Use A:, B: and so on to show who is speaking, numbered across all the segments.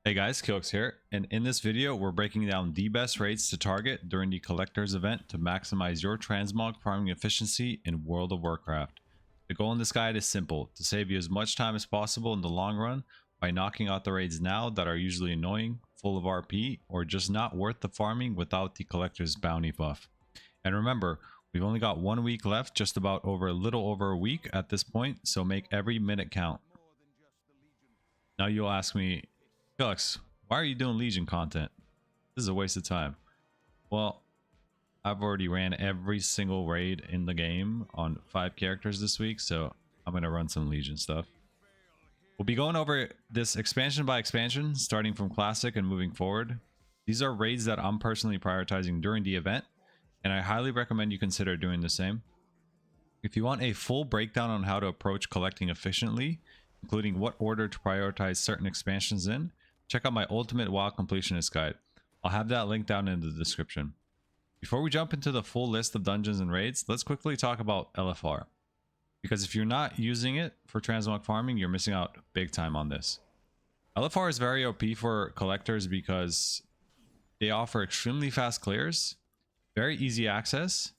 A: Hey guys, Kilx here, and in this video we're breaking down the best raids to target during the collector's event to maximize your transmog farming efficiency in World of Warcraft. The goal in this guide is simple, to save you as much time as possible in the long run by knocking out the raids now that are usually annoying, full of RP, or just not worth the farming without the collector's bounty buff. And remember, we've only got 1 week left, just about a little over a week at this point, so make every minute count. Now you'll ask me, Alex, why are you doing Legion content? This is a waste of time. Well, I've already ran every single raid in the game on 5 characters this week, so I'm going to run some Legion stuff. We'll be going over this expansion by expansion, starting from Classic and moving forward. These are raids that I'm personally prioritizing during the event, and I highly recommend you consider doing the same. If you want a full breakdown on how to approach collecting efficiently, including what order to prioritize certain expansions in, check out my Ultimate WoW Completionist Guide. I'll have that link down in the description. Before we jump into the full list of dungeons and raids, let's quickly talk about LFR. Because if you're not using it for transmog farming, you're missing out big time on this. LFR is very OP for collectors because they offer extremely fast clears, very easy access.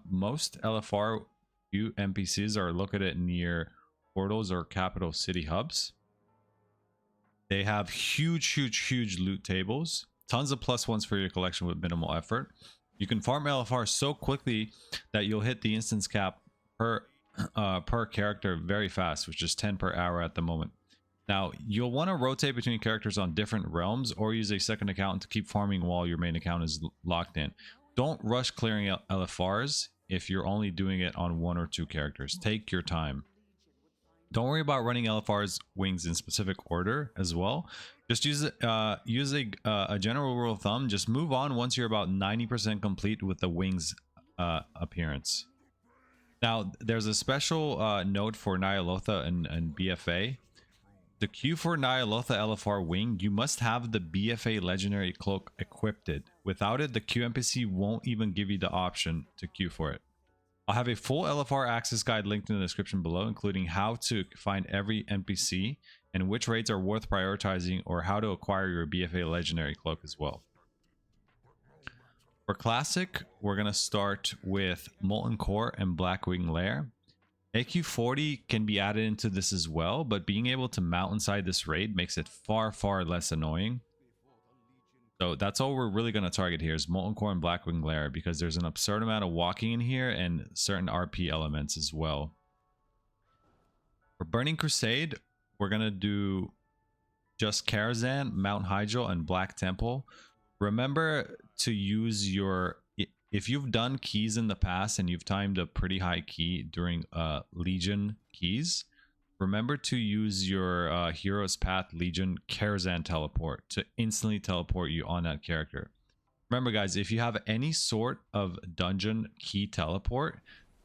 A: Most LFR NPCs are located near portals or capital city hubs. They have huge loot tables, tons of +1s for your collection with minimal effort. You can farm LFR so quickly that you'll hit the instance cap per character very fast, which is 10 per hour at the moment. Now, you'll want to rotate between characters on different realms or use a second account to keep farming while your main account is locked in. Don't rush clearing LFRs if you're only doing it on 1 or 2 characters. Take your time. Don't worry about running LFR's wings in specific order as well. Just use a general rule of thumb. Just move on once you're about 90% complete with the wings appearance. Now, there's a special note for Nyalotha and BFA. The queue for Nyalotha LFR wing, you must have the BFA legendary cloak equipped. Without it, the queue NPC won't even give you the option to queue for it. I'll have a full LFR access guide linked in the description below, including how to find every NPC and which raids are worth prioritizing, or how to acquire your BFA legendary cloak as well. For Classic, we're going to start with Molten Core and Blackwing Lair. AQ40 can be added into this as well, but being able to mount inside this raid makes it far less annoying. So that's all we're really going to target here is Molten Core and Blackwing Lair, because there's an absurd amount of walking in here and certain RP elements as well. For Burning Crusade, we're going to do just Karazhan, Mount Hyjal, and Black Temple. Remember to use your... If you've done keys in the past and you've timed a pretty high key during Legion keys, remember to use your Hero's Path Legion Karazhan teleport to instantly teleport you on that character. Remember guys, if you have any sort of dungeon key teleport,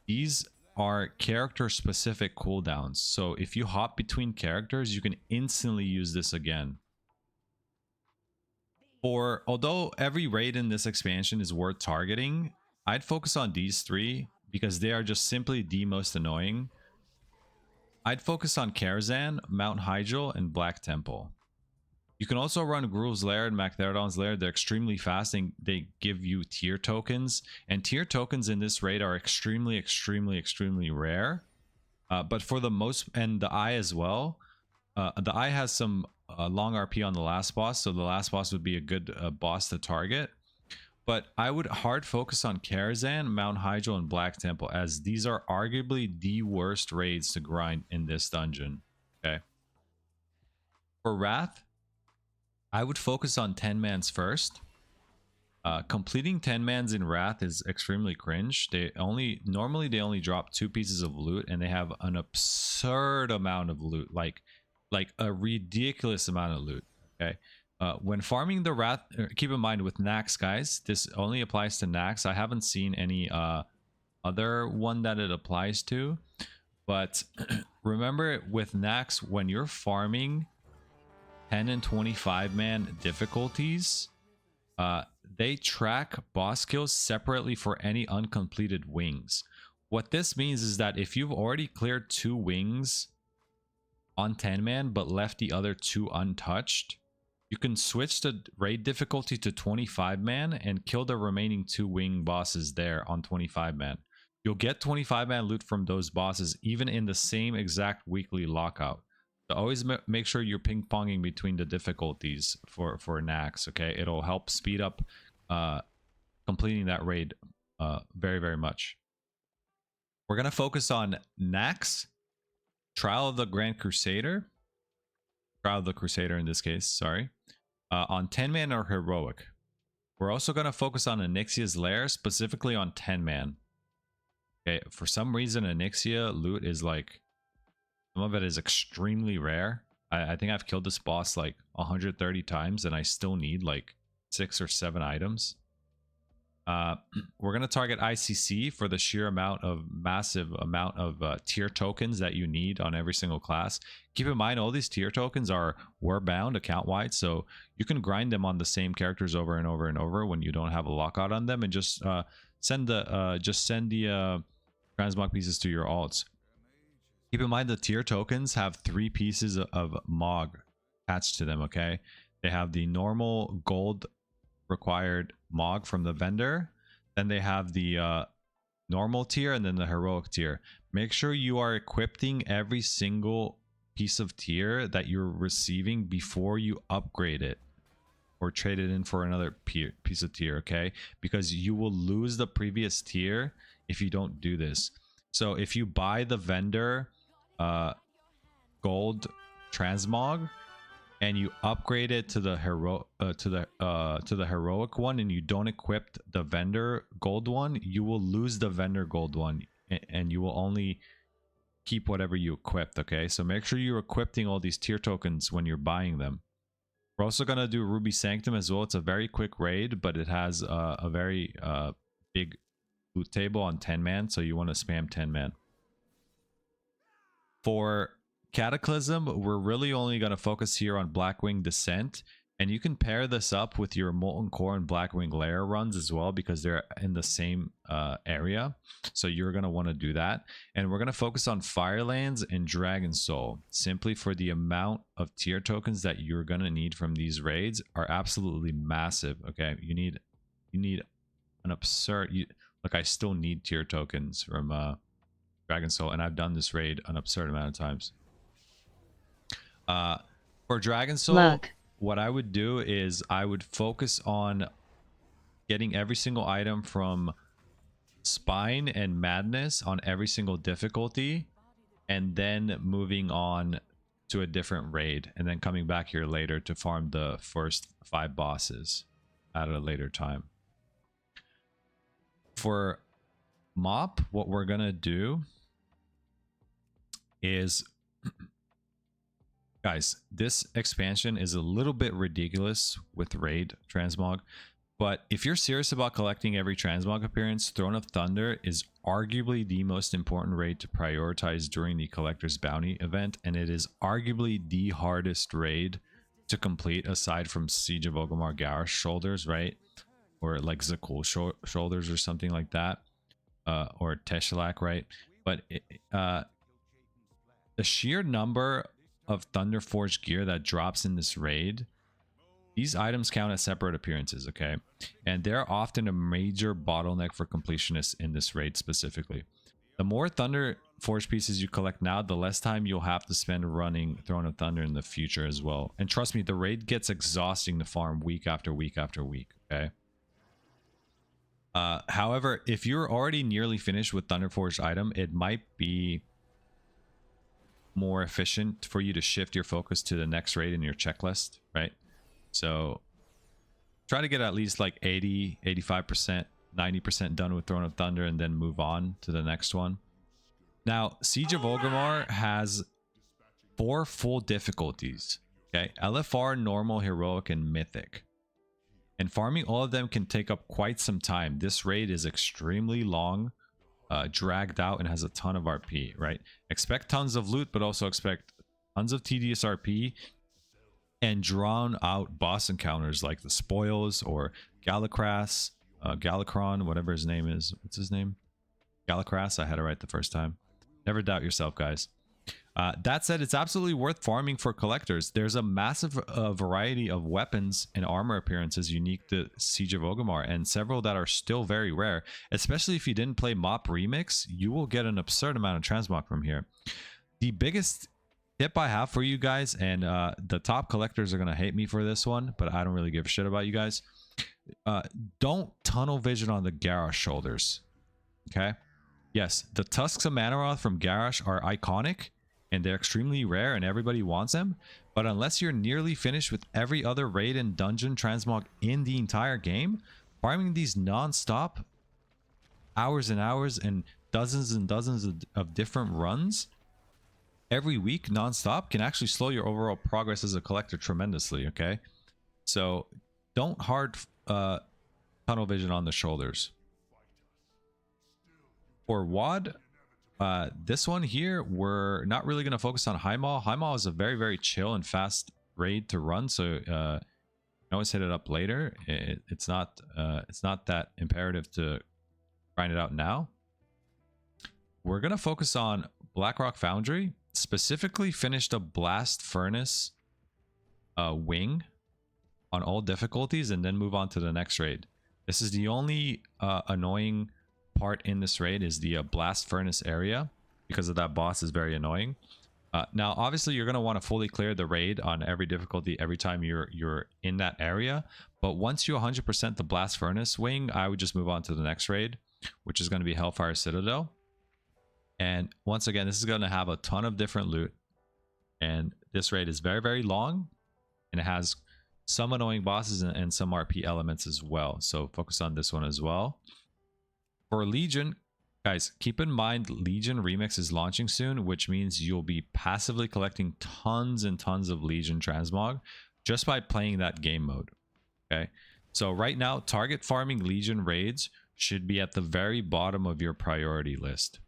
A: these are character specific cooldowns. So if you hop between characters, you can instantly use this again. Although every raid in this expansion is worth targeting, I'd focus on these 3 because they are just simply the most annoying. I'd focus on Karazhan, Mount Hyjal, and Black Temple. You can also run Gruul's Lair and Magtheridon's Lair. They're extremely fast and they give you tier tokens. And tier tokens in this raid are extremely rare. But for the most, and the Eye as well. The Eye has some long RP on the last boss, so the last boss would be a good boss to target. But I would hard focus on Karazhan, Mount Hyjal, and Black Temple, as these are arguably the worst raids to grind in this dungeon. Okay. For Wrath, I would focus on 10-mans first. Completing 10-mans in Wrath is extremely cringe. Normally they only drop 2 pieces of loot, and they have an absurd amount of loot, like a ridiculous amount of loot. Okay. When farming the Wrath, keep in mind with Nax, guys, this only applies to Nax. I haven't seen any other one that it applies to. But remember with Nax, when you're farming 10 and 25 man difficulties, they track boss kills separately for any uncompleted wings. What this means is that if you've already cleared 2 wings on 10 man but left the other 2 untouched, you can switch the raid difficulty to 25-man and kill the remaining 2 wing bosses there on 25-man. You'll get 25-man loot from those bosses even in the same exact weekly lockout. So always make sure you're ping-ponging between the difficulties for Nax, okay? It'll help speed up completing that raid very, very much. We're going to focus on Nax, Trial of the Grand Crusader, Trial of the Crusader in this case, sorry, on 10-man or Heroic. We're also going to focus on Onyxia's Lair, specifically on 10-man. Okay, for some reason, Onyxia loot is like, some of it is extremely rare. I think I've killed this boss like 130 times and I still need like 6 or 7 items. We're going to target ICC for the sheer massive amount of tier tokens that you need on every single class. Keep in mind, all these tier tokens are war bound account wide, so you can grind them on the same characters over and over and over when you don't have a lockout on them, and just send the transmog pieces to your alts. Keep in mind the tier tokens have 3 pieces of mog attached to them, okay? They have the normal gold required mog from the vendor, then they have the normal tier, and then the heroic tier. Make sure you are equipping every single piece of tier that you're receiving before you upgrade it or trade it in for another piece of tier, okay? Because you will lose the previous tier if you don't do this. So if you buy the vendor gold transmog and you upgrade it to the heroic one, and you don't equip the vendor gold one, you will lose the vendor gold one, and you will only keep whatever you equipped, okay? So make sure you're equipping all these tier tokens when you're buying them. We're also gonna do Ruby Sanctum as well. It's a very quick raid, but it has a very big loot table on 10-man, so you want to spam 10-man. For Cataclysm, we're really only going to focus here on Blackwing Descent, and you can pair this up with your Molten Core and Blackwing Lair runs as well, because they're in the same area, so you're going to want to do that. And we're going to focus on Firelands and Dragon Soul, simply for the amount of tier tokens that you're going to need from these raids are absolutely massive, okay? You need an absurd... Look, I still need tier tokens from Dragon Soul, and I've done this raid an absurd amount of times. For Dragon Soul, what I would do is I would focus on getting every single item from Spine and Madness on every single difficulty, and then moving on to a different raid, and then coming back here later to farm the first 5 bosses at a later time. For Mop, what we're gonna do is guys, this expansion is a little bit ridiculous with raid transmog, but if you're serious about collecting every transmog appearance, Throne of Thunder is arguably the most important raid to prioritize during the Collector's Bounty event, and it is arguably the hardest raid to complete aside from Siege of Orgrimmar Garrosh Shoulders, right? Or like Zakul Shoulders or something like that, or Teshalak, right? But the sheer number of Thunderforged gear that drops in this raid, these items count as separate appearances, okay? And they're often a major bottleneck for completionists in this raid specifically. The more Thunderforged pieces you collect now, the less time you'll have to spend running Throne of Thunder in the future as well. And trust me, the raid gets exhausting to farm week after week after week, okay? However, if you're already nearly finished with Thunderforged item, it might be more efficient for you to shift your focus to the next raid in your checklist, right? So try to get at least like 80, 85%, 90% done with Throne of Thunder, and then move on to the next one. Now, Siege of Orgrimmar has 4 full difficulties, okay? LFR, Normal, Heroic, and Mythic. And farming all of them can take up quite some time. This raid is extremely long, dragged out, and has a ton of RP, right? Expect tons of loot, but also expect tons of tedious RP and drawn out boss encounters like the Spoils or Galacras, Galacron, whatever his name is. What's his name? Galacras. I had it right the first time. Never doubt yourself, guys. That said, it's absolutely worth farming for collectors. There's a massive variety of weapons and armor appearances unique to Siege of Orgrimmar, and several that are still very rare. Especially if you didn't play Mop Remix, you will get an absurd amount of transmog from here. The biggest tip I have for you guys, and the top collectors are going to hate me for this one, but I don't really give a shit about you guys. Don't tunnel vision on the Garrosh shoulders. Okay? Yes, the Tusks of Manaroth from Garrosh are iconic, and they're extremely rare and everybody wants them, but unless you're nearly finished with every other raid and dungeon transmog in the entire game, farming these non-stop hours and hours and dozens of different runs every week non-stop can actually slow your overall progress as a collector tremendously. Okay, so don't hard tunnel vision on the shoulders. For WoD, this one here, we're not really going to focus on High Maul. High Maul is a very, very chill and fast raid to run, so always hit it up later. It's not that imperative to grind it out now. We're going to focus on Blackrock Foundry, specifically finish the Blast Furnace wing on all difficulties, and then move on to the next raid. This is the only annoying part in this raid, is the Blast Furnace area, because of that boss is very annoying. Now obviously you're going to want to fully clear the raid on every difficulty every time you're in that area, but once you 100% the Blast Furnace wing, I would just move on to the next raid, which is going to be Hellfire Citadel. And once again, this is going to have a ton of different loot, and this raid is very, very long, and it has some annoying bosses and some RP elements as well, so focus on this one as well. For Legion, guys, keep in mind Legion Remix is launching soon, which means you'll be passively collecting tons and tons of Legion transmog just by playing that game mode. Okay, so right now target farming Legion raids should be at the very bottom of your priority list.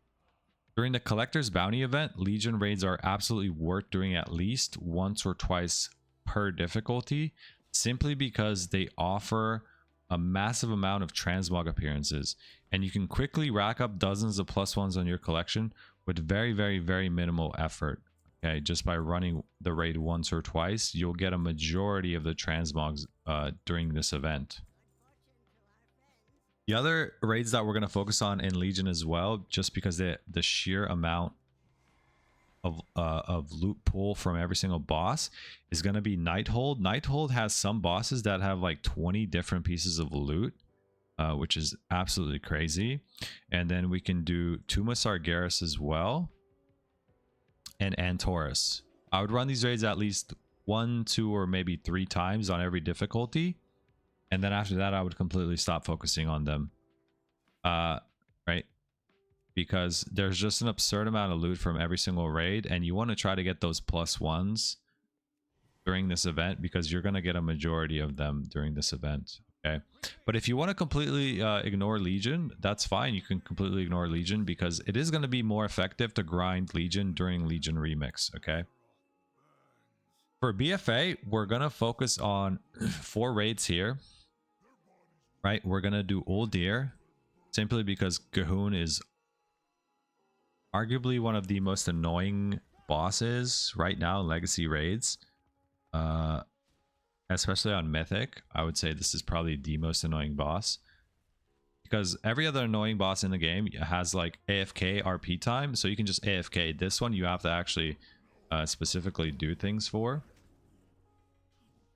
A: During the Collector's Bounty event, Legion raids are absolutely worth doing at least once or twice per difficulty, simply because they offer a massive amount of transmog appearances, and you can quickly rack up dozens of +1s on your collection with very, very, very minimal effort. Okay, just by running the raid once or twice, you'll get a majority of the transmogs during this event. The other raids that we're going to focus on in Legion as well, just because the sheer amount of loot pool from every single boss, is going to be Nighthold. Nighthold has some bosses that have like 20 different pieces of loot, which is absolutely crazy. And then we can do Tuma Sargeras as well, and Antorus. I would run these raids at least 1, 2, or maybe 3 times on every difficulty, and then after that I would completely stop focusing on them. Right? Because there's just an absurd amount of loot from every single raid, and you want to try to get those +1s during this event, because you're going to get a majority of them during this event. Okay, but if you want to completely ignore Legion, that's fine. You can completely ignore Legion, because it is going to be more effective to grind Legion during Legion Remix. Okay, for BFA, we're going to focus on 4 raids here. Right, we're going to do Uldir, simply because Gahun is arguably one of the most annoying bosses right now in Legacy raids, especially on Mythic. I would say this is probably the most annoying boss, because every other annoying boss in the game has like AFK RP time, so you can just AFK. This one you have to actually specifically do things for.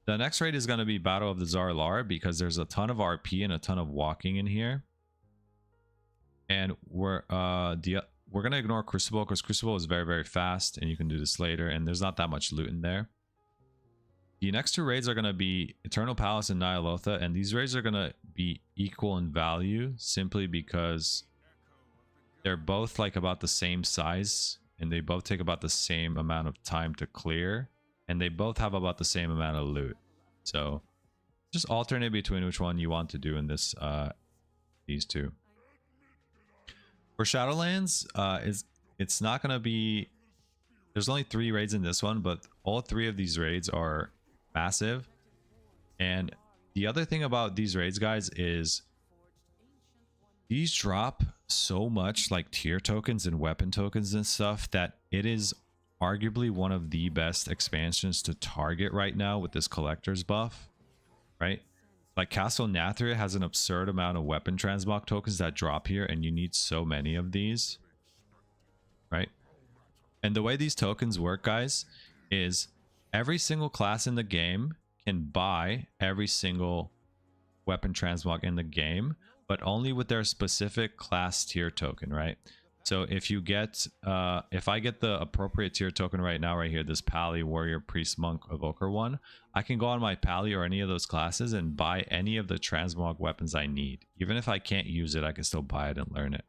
A: The next raid is going to be Battle of the Zarlar, because there's a ton of RP and a ton of walking in here, and we're going to ignore Crucible, because Crucible is very, very fast, and you can do this later, and there's not that much loot in there. The next 2 raids are going to be Eternal Palace and Nyalotha, and these raids are going to be equal in value, simply because they're both like about the same size, and they both take about the same amount of time to clear, and they both have about the same amount of loot. So just alternate between which one you want to do in this these 2. For Shadowlands, it's not going to be... There's only 3 raids in this one, but all 3 of these raids are massive. And the other thing about these raids, guys, is these drop so much like tier tokens and weapon tokens and stuff, that it is arguably one of the best expansions to target right now with this collector's buff, right? Like Castle Nathria has an absurd amount of weapon transmog tokens that drop here, and you need so many of these, right? And the way these tokens work, guys, is every single class in the game can buy every single weapon transmog in the game, but only with their specific class tier token, right? So if you get, if I get the appropriate tier token right now, right here, this Pally, Warrior, Priest, Monk, Evoker one, I can go on my Pally or any of those classes and buy any of the transmog weapons I need. Even if I can't use it, I can still buy it and learn it.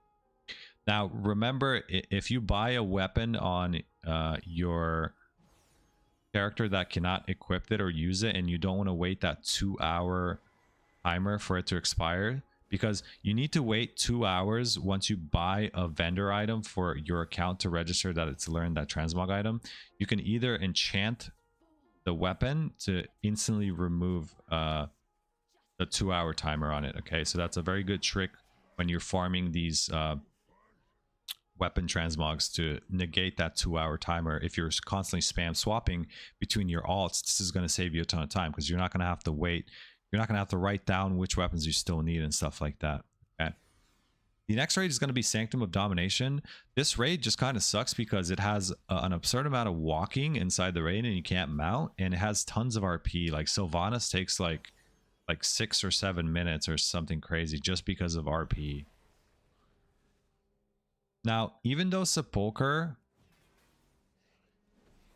A: Now, remember, if you buy a weapon on your character that cannot equip it or use it, and you don't want to wait that 2-hour timer for it to expire, because you need to wait 2 hours once you buy a vendor item for your account to register that it's learned that transmog item. You can either enchant the weapon to instantly remove the 2-hour timer on it. Okay, so that's a very good trick when you're farming these weapon transmogs to negate that 2-hour timer. If you're constantly spam swapping between your alts, this is going to save you a ton of time because you're not going to have to wait. You're not going to have to write down which weapons you still need and stuff like that. Okay. The next raid is going to be Sanctum of Domination. This raid just kind of sucks because it has an absurd amount of walking inside the raid and you can't mount, and it has tons of RP. Like Sylvanas takes like 6 or 7 minutes or something crazy just because of RP. Now, even though Sepulcher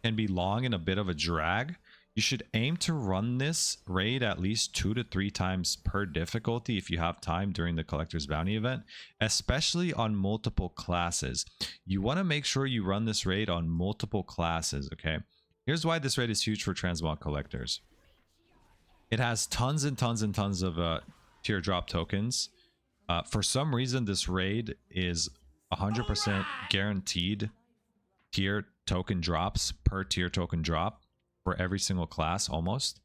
A: can be long and a bit of a drag, you should aim to run this raid at least 2 to 3 times per difficulty if you have time during the Collector's Bounty event, especially on multiple classes. You want to make sure you run this raid on multiple classes, okay? Here's why this raid is huge for transmog collectors. It has tons and tons and tons of teardrop tokens. For some reason, this raid is 100% guaranteed tier token drops per tier token drop for every single class almost.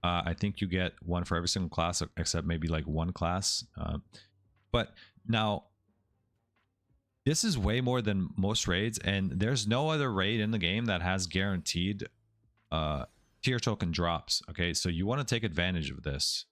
A: I think you get one for every single class except maybe like one class. But now this is way more than most raids, and there's no other raid in the game that has guaranteed tier token drops. Okay, so you want to take advantage of this.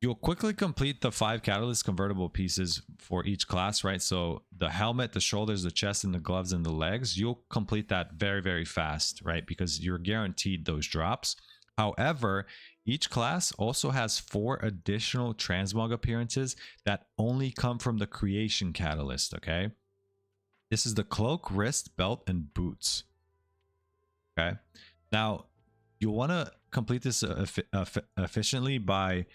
A: You'll quickly complete the 5 catalyst convertible pieces for each class, right? So the helmet, the shoulders, the chest, and the gloves and the legs, you'll complete that very, very fast, right? Because you're guaranteed those drops. However, each class also has 4 additional transmog appearances that only come from the creation catalyst, okay? This is the cloak, wrist, belt, and boots. Okay. Now, you'll want to complete this efficiently by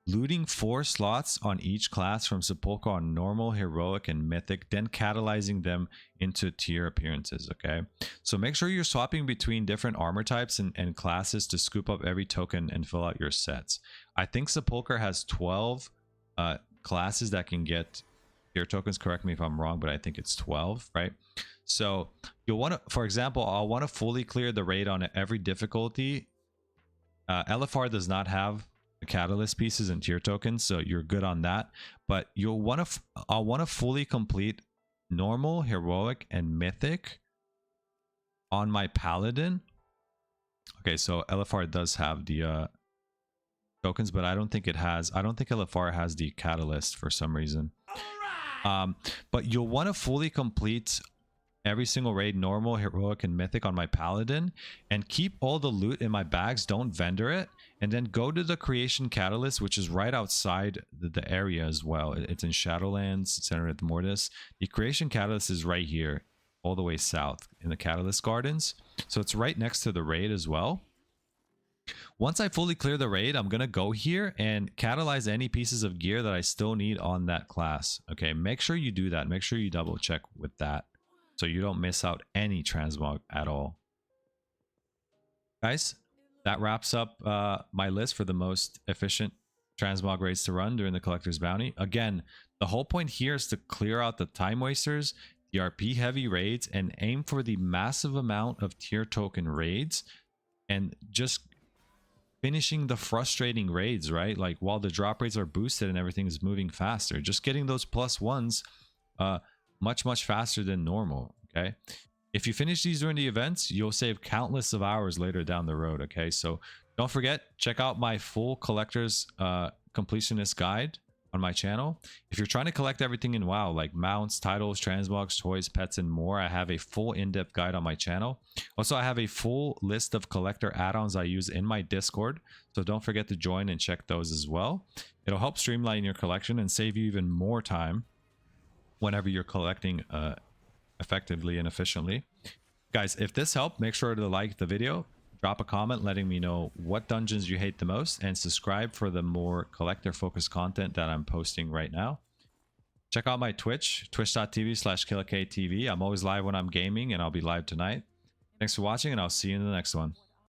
A: looting 4 slots on each class from Sepulcher on normal, heroic, and mythic, then catalyzing them into tier appearances, okay? So make sure you're swapping between different armor types and classes to scoop up every token and fill out your sets. I think Sepulcher has 12 classes that can get tier tokens. Correct me if I'm wrong, but I think it's 12, right? So you'll want to, for example, I'll want to fully clear the raid on every difficulty. LFR does not have catalyst pieces and tier tokens, so you're good on that. But you'll want to I'll want to fully complete normal, heroic, and mythic on my paladin. Okay, so LFR does have the tokens, but I don't think LFR has the catalyst for some reason. But you'll want to fully complete every single raid, normal, heroic, and mythic on my paladin, and keep all the loot in my bags. Don't vendor it, and then go to the creation catalyst, which is right outside the area as well. It's in Shadowlands, center at Mortis. The creation catalyst is right here, all the way south in the catalyst gardens, so it's right next to the raid as well. Once I fully clear the raid, I'm gonna go here and catalyze any pieces of gear that I still need on that class. Okay, make sure you do that. Make sure you double check with that, so you don't miss out any transmog at all. Guys, that wraps up my list for the most efficient transmog raids to run during the Collector's Bounty. Again, the whole point here is to clear out the time wasters, the RP heavy raids, and aim for the massive amount of tier token raids, and just finishing the frustrating raids, right? Like while the drop rates are boosted and everything is moving faster, just getting those +1s much faster than normal. Okay, If you finish these during the events, you'll save countless of hours later down the road. Okay, so don't forget, check out my full collector's completionist guide on my channel. If you're trying to collect everything in WoW, like mounts, titles, transmogs, toys, pets, and more, I have a full in-depth guide on my channel. Also, I have a full list of collector add-ons I use in my Discord, so don't forget to join and check those as well. It'll help streamline your collection and save you even more time whenever you're collecting effectively and efficiently. Guys, if this helped, make sure to like the video, drop a comment letting me know what dungeons you hate the most, and subscribe for the more collector focused content that I'm posting right now. Check out my Twitch, twitch.tv/KillerKTV. I'm always live when I'm gaming, and I'll be live tonight. Thanks for watching, and I'll see you in the next one.